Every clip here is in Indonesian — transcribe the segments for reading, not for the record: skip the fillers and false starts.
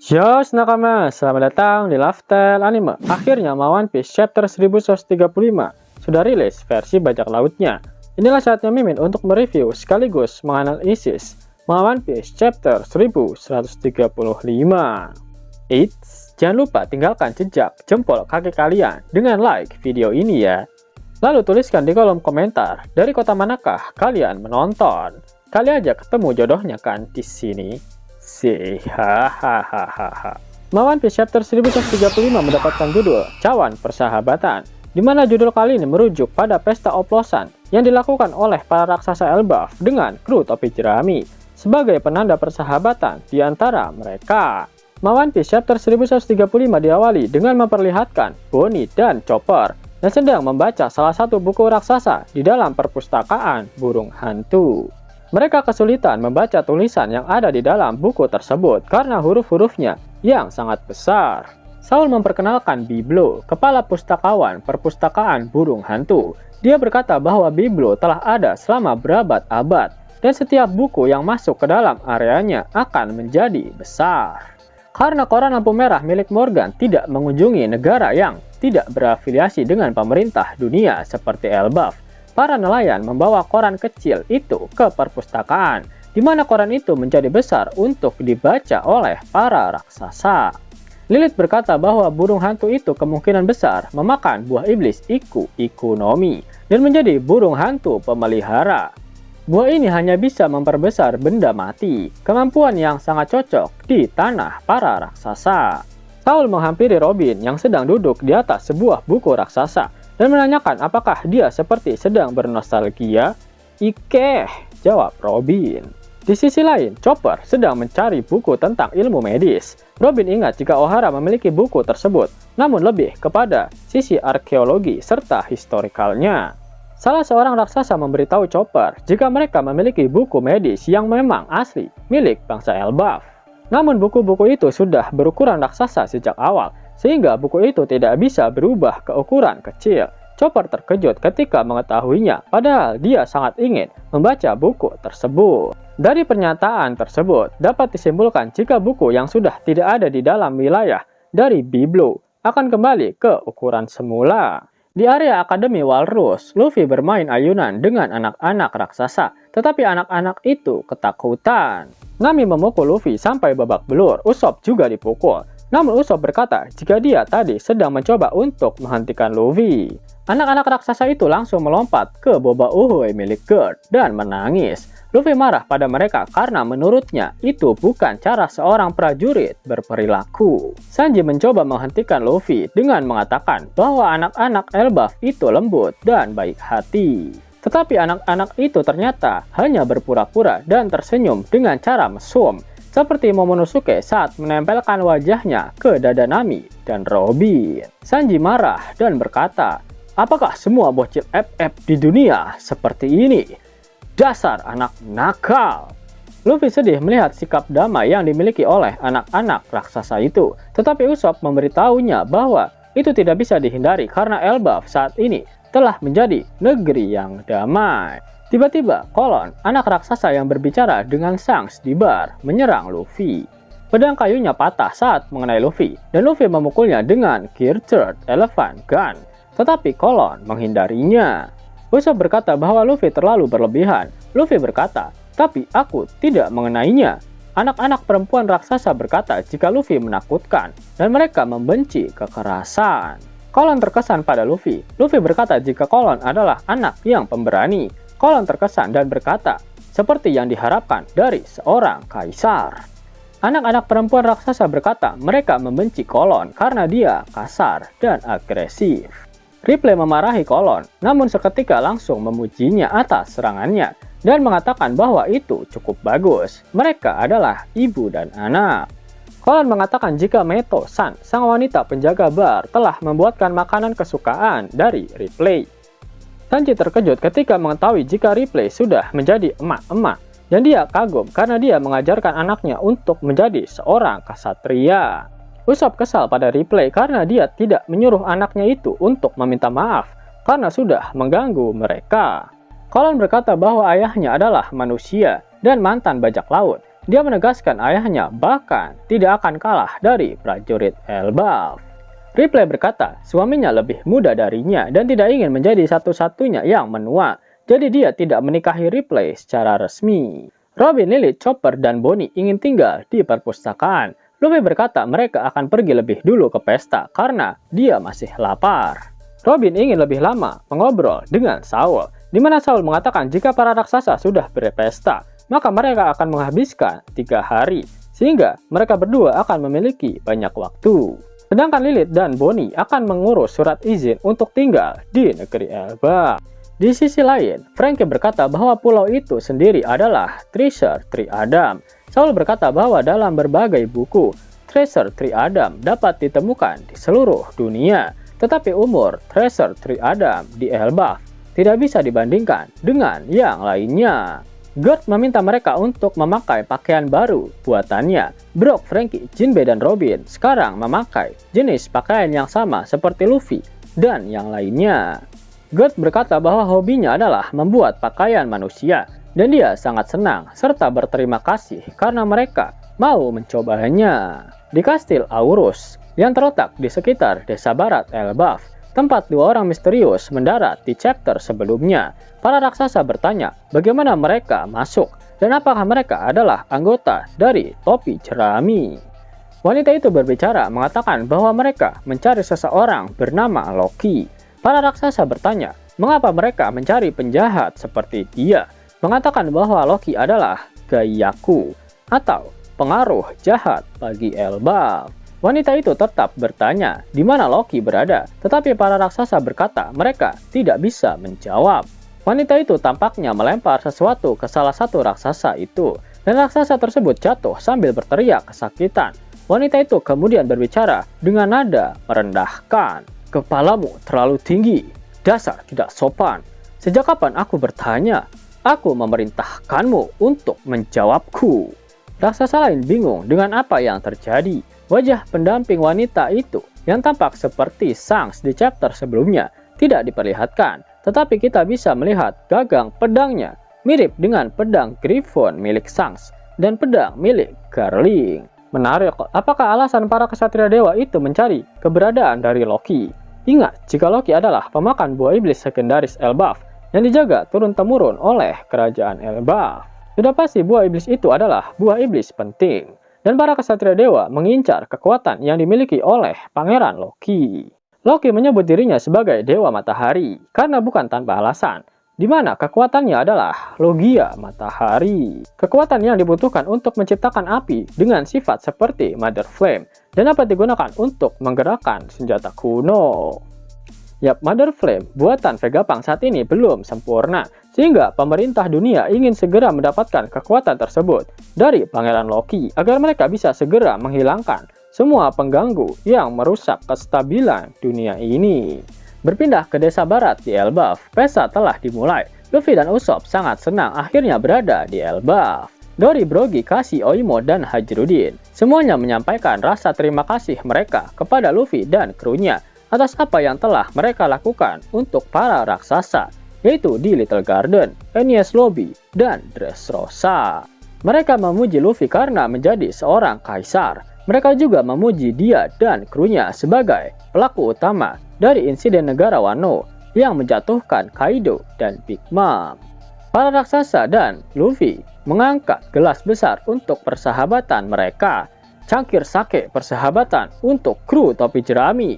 Yos nakama, selamat datang di Lifestyle Anime. Akhirnya One Piece Chapter 1135 sudah rilis versi bajak lautnya. Inilah saatnya Mimin untuk mereview sekaligus menganalisis One Piece Chapter 1135. Eits, jangan lupa tinggalkan jejak jempol kaki kalian dengan like video ini ya. Lalu tuliskan di kolom komentar dari kota manakah kalian menonton. Kali aja ketemu jodohnya kan di sini. Hahaha. One Piece Chapter 1135 mendapatkan judul Cawan Persahabatan, di mana judul kali ini merujuk pada pesta oplosan yang dilakukan oleh para raksasa Elbaf dengan kru topi jerami sebagai penanda persahabatan di antara mereka. One Piece Chapter 1135 diawali dengan memperlihatkan Bonnie dan Chopper yang sedang membaca salah satu buku raksasa di dalam perpustakaan burung hantu. Mereka kesulitan membaca tulisan yang ada di dalam buku tersebut karena huruf-hurufnya yang sangat besar. Saul memperkenalkan Biblo, kepala pustakawan perpustakaan burung hantu. Dia berkata bahwa Biblo telah ada selama berabad-abad dan setiap buku yang masuk ke dalam areanya akan menjadi besar. Karena koran lampu merah milik Morgan tidak mengunjungi negara yang tidak berafiliasi dengan pemerintah dunia seperti Elbaf, para nelayan membawa koran kecil itu ke perpustakaan, di mana koran itu menjadi besar untuk dibaca oleh para raksasa. Lilith berkata bahwa burung hantu itu kemungkinan besar memakan buah iblis Ikunomi dan menjadi burung hantu pemelihara. Buah ini hanya bisa memperbesar benda mati, kemampuan yang sangat cocok di tanah para raksasa. Saul menghampiri Robin yang sedang duduk di atas sebuah buku raksasa dan menanyakan apakah dia seperti sedang bernostalgia. Ikeh, jawab Robin. Di sisi lain, Chopper sedang mencari buku tentang ilmu medis. Robin ingat jika O'Hara memiliki buku tersebut, namun lebih kepada sisi arkeologi serta historikalnya. Salah seorang raksasa memberitahu Chopper jika mereka memiliki buku medis yang memang asli milik bangsa Elbaf. Namun buku-buku itu sudah berukuran raksasa sejak awal, sehingga buku itu tidak bisa berubah ke ukuran kecil. Chopper terkejut ketika mengetahuinya, padahal dia sangat ingin membaca buku tersebut. Dari pernyataan tersebut, dapat disimpulkan jika buku yang sudah tidak ada di dalam wilayah dari Biblo akan kembali ke ukuran semula. Di area Akademi Walrus, Luffy bermain ayunan dengan anak-anak raksasa, tetapi anak-anak itu ketakutan. Nami memukul Luffy sampai babak belur, Usopp juga dipukul. Namun Usopp berkata jika dia tadi sedang mencoba untuk menghentikan Luffy. Anak-anak raksasa itu langsung melompat ke boba uhuy milik Gerd dan menangis. Luffy marah pada mereka karena menurutnya itu bukan cara seorang prajurit berperilaku. Sanji mencoba menghentikan Luffy dengan mengatakan bahwa anak-anak Elbaf itu lembut dan baik hati. Tetapi anak-anak itu ternyata hanya berpura-pura dan tersenyum dengan cara mesum, seperti Momonosuke saat menempelkan wajahnya ke dada Nami dan Robin. Sanji marah dan berkata, apakah semua bocil FF di dunia seperti ini? Dasar anak nakal. Luffy sedih melihat sikap damai yang dimiliki oleh anak-anak raksasa itu. Tetapi Usopp memberitahunya bahwa itu tidak bisa dihindari karena Elbaf saat ini telah menjadi negeri yang damai. Tiba-tiba, Kolon, anak raksasa yang berbicara dengan Shanks di bar, menyerang Luffy. Pedang kayunya patah saat mengenai Luffy, dan Luffy memukulnya dengan Geared Elephant Gun. Tetapi Kolon menghindarinya. Usopp berkata bahwa Luffy terlalu berlebihan. Luffy berkata, tapi aku tidak mengenainya. Anak-anak perempuan raksasa berkata jika Luffy menakutkan, dan mereka membenci kekerasan. Kolon terkesan pada Luffy. Luffy berkata jika Kolon adalah anak yang pemberani. Kolon terkesan dan berkata, seperti yang diharapkan dari seorang kaisar. Anak-anak perempuan raksasa berkata mereka membenci Kolon karena dia kasar dan agresif. Ripley memarahi Kolon, namun seketika langsung memujinya atas serangannya dan mengatakan bahwa itu cukup bagus. Mereka adalah ibu dan anak. Kolon mengatakan jika Meto-san, sang wanita penjaga bar, telah membuatkan makanan kesukaan dari Ripley. Sanji terkejut ketika mengetahui jika Ripley sudah menjadi emak-emak, dan dia kagum karena dia mengajarkan anaknya untuk menjadi seorang ksatria. Usopp kesal pada Ripley karena dia tidak menyuruh anaknya itu untuk meminta maaf karena sudah mengganggu mereka. Kolon berkata bahwa ayahnya adalah manusia dan mantan bajak laut, Dia menegaskan ayahnya bahkan tidak akan kalah dari prajurit Elbaf. Ripley berkata suaminya lebih muda darinya dan tidak ingin menjadi satu-satunya yang menua, jadi dia tidak menikahi Ripley secara resmi. Robin, Lily, Chopper, dan Bonnie ingin tinggal di perpustakaan. Luffy berkata mereka akan pergi lebih dulu ke pesta karena dia masih lapar. Robin ingin lebih lama mengobrol dengan Saul, di mana Saul mengatakan jika para raksasa sudah berpesta, maka mereka akan menghabiskan 3 hari, sehingga mereka berdua akan memiliki banyak waktu. Sedangkan Lilith dan Bonnie akan mengurus surat izin untuk tinggal di negeri Elbaf. Di sisi lain, Frankie berkata bahwa pulau itu sendiri adalah Treasure Tree Adam. Saul berkata bahwa dalam berbagai buku, Treasure Tree Adam dapat ditemukan di seluruh dunia. Tetapi umur Treasure Tree Adam di Elbaf tidak bisa dibandingkan dengan yang lainnya. Gerd meminta mereka untuk memakai pakaian baru buatannya. Brock, Frankie, Jinbei, dan Robin sekarang memakai jenis pakaian yang sama seperti Luffy dan yang lainnya. Gerd berkata bahwa hobinya adalah membuat pakaian manusia dan dia sangat senang serta berterima kasih karena mereka mau mencobanya. Di Kastil Aurus yang terletak di sekitar desa barat Elbaf, tempat 2 orang misterius mendarat di chapter sebelumnya, para raksasa bertanya bagaimana mereka masuk dan apakah mereka adalah anggota dari topi jerami. Wanita itu berbicara mengatakan bahwa mereka mencari seseorang bernama Loki. Para raksasa bertanya mengapa mereka mencari penjahat seperti dia, mengatakan bahwa Loki adalah Gaiaku atau pengaruh jahat bagi Elbaf. Wanita itu tetap bertanya di mana Loki berada, tetapi para raksasa berkata mereka tidak bisa menjawab. Wanita itu tampaknya melempar sesuatu ke salah satu raksasa itu, dan raksasa tersebut jatuh sambil berteriak kesakitan. Wanita itu kemudian berbicara dengan nada merendahkan. Kepalamu terlalu tinggi, dasar tidak sopan. Sejak kapan aku bertanya? Aku memerintahkanmu untuk menjawabku. Raksasa lain bingung dengan apa yang terjadi. Wajah pendamping wanita itu yang tampak seperti Shanks di chapter sebelumnya tidak diperlihatkan, tetapi kita bisa melihat gagang pedangnya mirip dengan pedang Griffon milik Shanks dan pedang milik Garling. Menarik, apakah alasan para kesatria dewa itu mencari keberadaan dari Loki? Ingat, jika Loki adalah pemakan buah iblis legendaris Elbaf yang dijaga turun-temurun oleh kerajaan Elbaf, sudah pasti buah iblis itu adalah buah iblis penting. Dan para kesatria dewa mengincar kekuatan yang dimiliki oleh Pangeran Loki. Loki menyebut dirinya sebagai Dewa Matahari karena bukan tanpa alasan, di mana kekuatannya adalah Logia Matahari. Kekuatan yang dibutuhkan untuk menciptakan api dengan sifat seperti Mother Flame dan dapat digunakan untuk menggerakkan senjata kuno. Yap, Mother Flame buatan Vegapunk saat ini belum sempurna, sehingga pemerintah dunia ingin segera mendapatkan kekuatan tersebut dari Pangeran Loki agar mereka bisa segera menghilangkan semua pengganggu yang merusak kestabilan dunia ini. Berpindah ke desa barat di Elbaf, pesta telah dimulai. Luffy dan Usopp sangat senang akhirnya berada di Elbaf. Dory, Brogy, Cassie, Oimo, dan Hajrudin semuanya menyampaikan rasa terima kasih mereka kepada Luffy dan krunya atas apa yang telah mereka lakukan untuk para raksasa, yaitu di Little Garden, Enies Lobby, dan Dressrosa. Mereka memuji Luffy karena menjadi seorang kaisar. Mereka juga memuji dia dan krunya sebagai pelaku utama dari insiden negara Wano yang menjatuhkan Kaido dan Big Mom. Para raksasa dan Luffy mengangkat gelas besar untuk persahabatan mereka. Cangkir sake persahabatan untuk kru topi jerami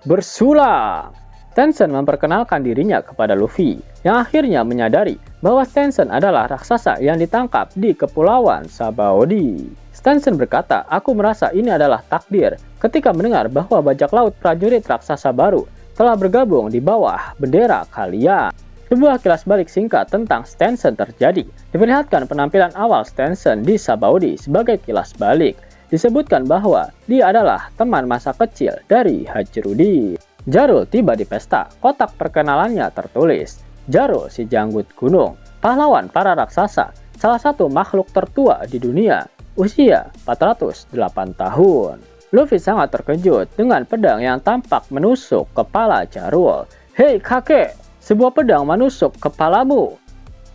bersulang. Tencent memperkenalkan dirinya kepada Luffy, yang akhirnya menyadari bahwa Tencent adalah raksasa yang ditangkap di Kepulauan Sabaody. Tencent berkata, aku merasa ini adalah takdir ketika mendengar bahwa bajak laut prajurit raksasa baru telah bergabung di bawah bendera kalian. Sebuah kilas balik singkat tentang Tencent terjadi. Diperlihatkan penampilan awal Tencent di Sabaody sebagai kilas balik. Disebutkan bahwa dia adalah teman masa kecil dari Hajrudin. Jarul tiba di pesta. Kotak perkenalannya tertulis, Jarul si janggut gunung, pahlawan para raksasa, salah satu makhluk tertua di dunia, usia 408 tahun. Luffy sangat terkejut dengan pedang yang tampak menusuk kepala Jarul. Hei kakek, sebuah pedang menusuk kepalamu.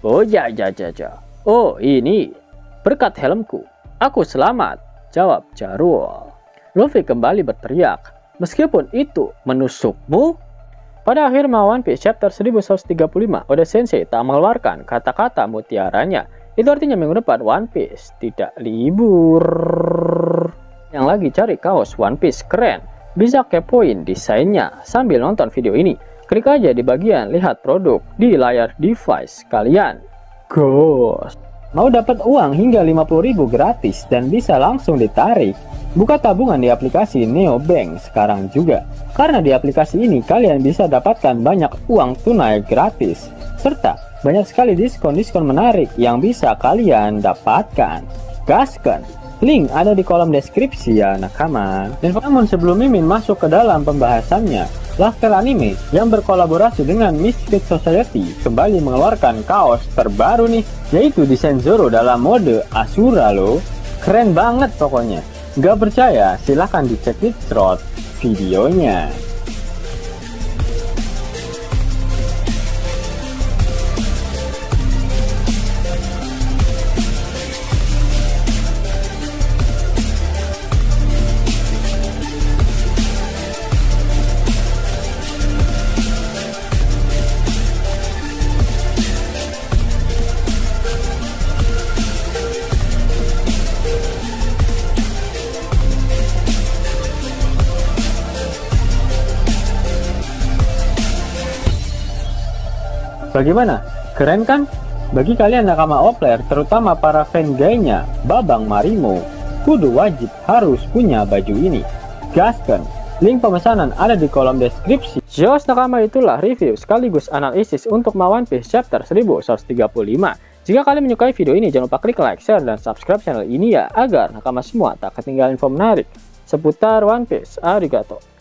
Oh ya. Oh ini. berkat helmku, aku selamat, jawab Jarul. Luffy kembali berteriak, meskipun itu menusukmu. Pada akhir One Piece chapter 1135, Oda Sensei tak mengeluarkan kata-kata mutiaranya. Itu artinya minggu depan One Piece tidak libur. Yang lagi cari kaos One Piece keren, bisa kepoin desainnya sambil nonton video ini. Klik aja di bagian lihat produk di layar device kalian. Ghost. Mau dapat uang hingga 50.000 gratis dan bisa langsung ditarik? Buka tabungan di aplikasi Neobank sekarang juga. Karena di aplikasi ini kalian bisa dapatkan banyak uang tunai gratis. Serta banyak sekali diskon-diskon menarik yang bisa kalian dapatkan. Gaskan! Link ada di kolom deskripsi ya nakama. Dan namun sebelum Mimin masuk ke dalam pembahasannya, Lasker Anime yang berkolaborasi dengan Misfit Society kembali mengeluarkan kaos terbaru nih, yaitu desain Zoro dalam mode Asura loh. Keren banget pokoknya. Gak percaya? Silahkan dicek di thread videonya. Bagaimana? Keren kan? Bagi kalian nakama Opler, terutama para fan gaynya Babang Marimo, kudu wajib harus punya baju ini. Gaskan! Link pemesanan ada di kolom deskripsi. Jos nakama, itulah review sekaligus analisis untuk One Piece chapter 1135. Jika kalian menyukai video ini, jangan lupa klik like, share, dan subscribe channel ini ya, agar nakama semua tak ketinggalan info menarik seputar One Piece. Arigato.